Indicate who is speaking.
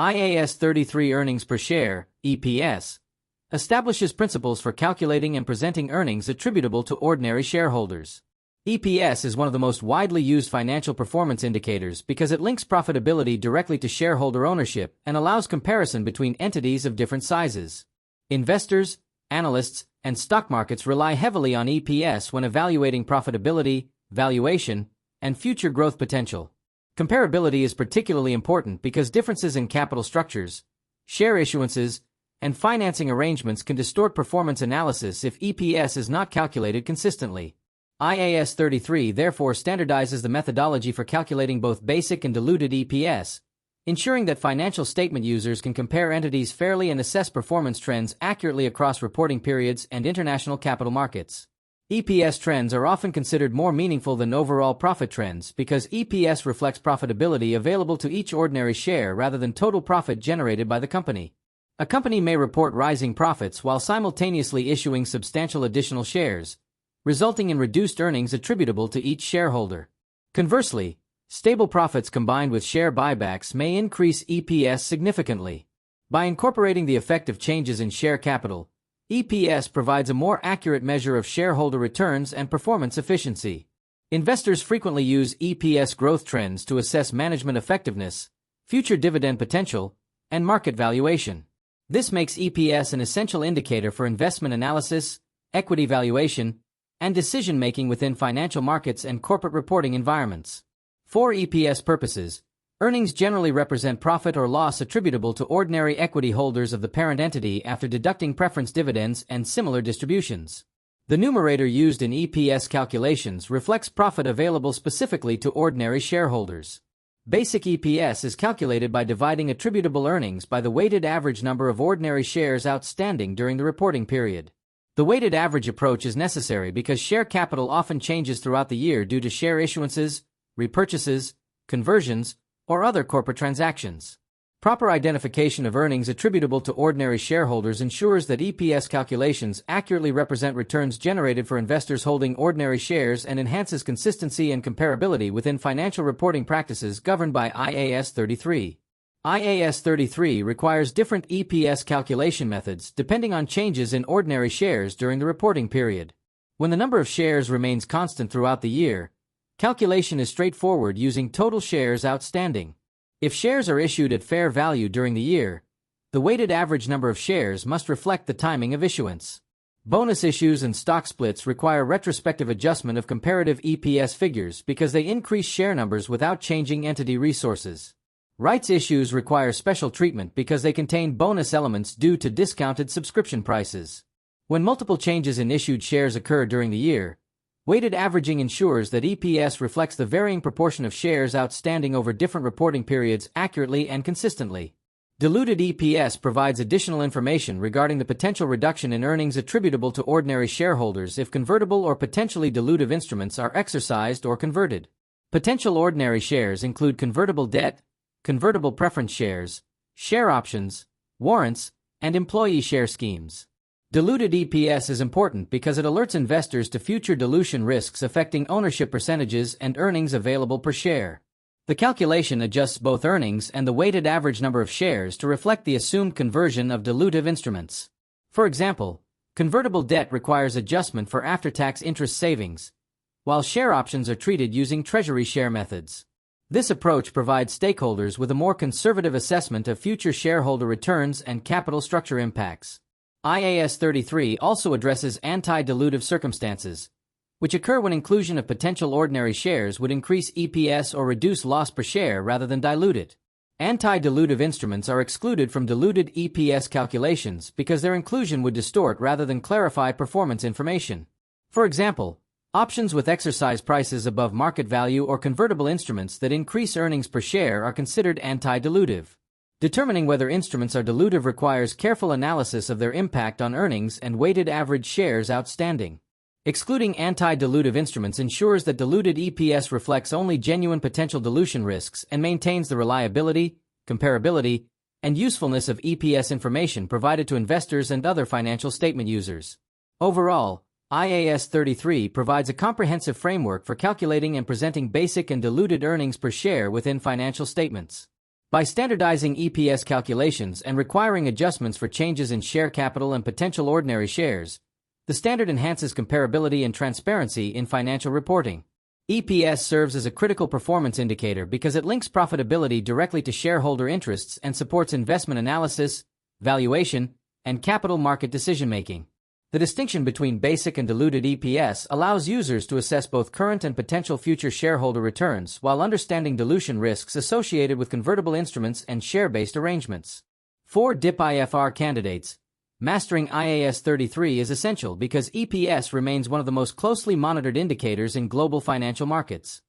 Speaker 1: IAS 33 Earnings per Share, EPS, establishes principles for calculating and presenting earnings attributable to ordinary shareholders. EPS is one of the most widely used financial performance indicators because it links profitability directly to shareholder ownership and allows comparison between entities of different sizes. Investors, analysts, and stock markets rely heavily on EPS when evaluating profitability, valuation, and future growth potential. Comparability is particularly important because differences in capital structures, share issuances, and financing arrangements can distort performance analysis if EPS is not calculated consistently. IAS 33 therefore standardizes the methodology for calculating both basic and diluted EPS, ensuring that financial statement users can compare entities fairly and assess performance trends accurately across reporting periods and international capital markets. EPS trends are often considered more meaningful than overall profit trends because EPS reflects profitability available to each ordinary share rather than total profit generated by the company. A company may report rising profits while simultaneously issuing substantial additional shares, resulting in reduced earnings attributable to each shareholder. Conversely, stable profits combined with share buybacks may increase EPS significantly. By incorporating the effect of changes in share capital, EPS provides a more accurate measure of shareholder returns and performance efficiency. Investors frequently use EPS growth trends to assess management effectiveness, future dividend potential, and market valuation. This makes EPS an essential indicator for investment analysis, equity valuation, and decision-making within financial markets and corporate reporting environments. For EPS purposes, earnings generally represent profit or loss attributable to ordinary equity holders of the parent entity after deducting preference dividends and similar distributions. The numerator used in EPS calculations reflects profit available specifically to ordinary shareholders. Basic EPS is calculated by dividing attributable earnings by the weighted average number of ordinary shares outstanding during the reporting period. The weighted average approach is necessary because share capital often changes throughout the year due to share issuances, repurchases, conversions, or other corporate transactions. Proper identification of earnings attributable to ordinary shareholders ensures that EPS calculations accurately represent returns generated for investors holding ordinary shares and enhances consistency and comparability within financial reporting practices governed by IAS 33. IAS 33 requires different EPS calculation methods depending on changes in ordinary shares during the reporting period. When the number of shares remains constant throughout the year, calculation is straightforward using total shares outstanding. If shares are issued at fair value during the year, the weighted average number of shares must reflect the timing of issuance. Bonus issues and stock splits require retrospective adjustment of comparative EPS figures because they increase share numbers without changing entity resources. Rights issues require special treatment because they contain bonus elements due to discounted subscription prices. When multiple changes in issued shares occur during the year, weighted averaging ensures that EPS reflects the varying proportion of shares outstanding over different reporting periods accurately and consistently. Diluted EPS provides additional information regarding the potential reduction in earnings attributable to ordinary shareholders if convertible or potentially dilutive instruments are exercised or converted. Potential ordinary shares include convertible debt, convertible preference shares, share options, warrants, and employee share schemes. Diluted EPS is important because it alerts investors to future dilution risks affecting ownership percentages and earnings available per share. The calculation adjusts both earnings and the weighted average number of shares to reflect the assumed conversion of dilutive instruments. For example, convertible debt requires adjustment for after-tax interest savings, while share options are treated using treasury share methods. This approach provides stakeholders with a more conservative assessment of future shareholder returns and capital structure impacts. IAS 33 also addresses anti-dilutive circumstances, which occur when inclusion of potential ordinary shares would increase EPS or reduce loss per share rather than dilute it. Anti-dilutive instruments are excluded from diluted EPS calculations because their inclusion would distort rather than clarify performance information. For example, options with exercise prices above market value or convertible instruments that increase earnings per share are considered anti-dilutive. Determining whether instruments are dilutive requires careful analysis of their impact on earnings and weighted average shares outstanding. Excluding anti-dilutive instruments ensures that diluted EPS reflects only genuine potential dilution risks and maintains the reliability, comparability, and usefulness of EPS information provided to investors and other financial statement users. Overall, IAS 33 provides a comprehensive framework for calculating and presenting basic and diluted earnings per share within financial statements. By standardizing EPS calculations and requiring adjustments for changes in share capital and potential ordinary shares, the standard enhances comparability and transparency in financial reporting. EPS serves as a critical performance indicator because it links profitability directly to shareholder interests and supports investment analysis, valuation, and capital market decision-making. The distinction between basic and diluted EPS allows users to assess both current and potential future shareholder returns while understanding dilution risks associated with convertible instruments and share-based arrangements. For DIP-IFR candidates, mastering IAS 33 is essential because EPS remains one of the most closely monitored indicators in global financial markets.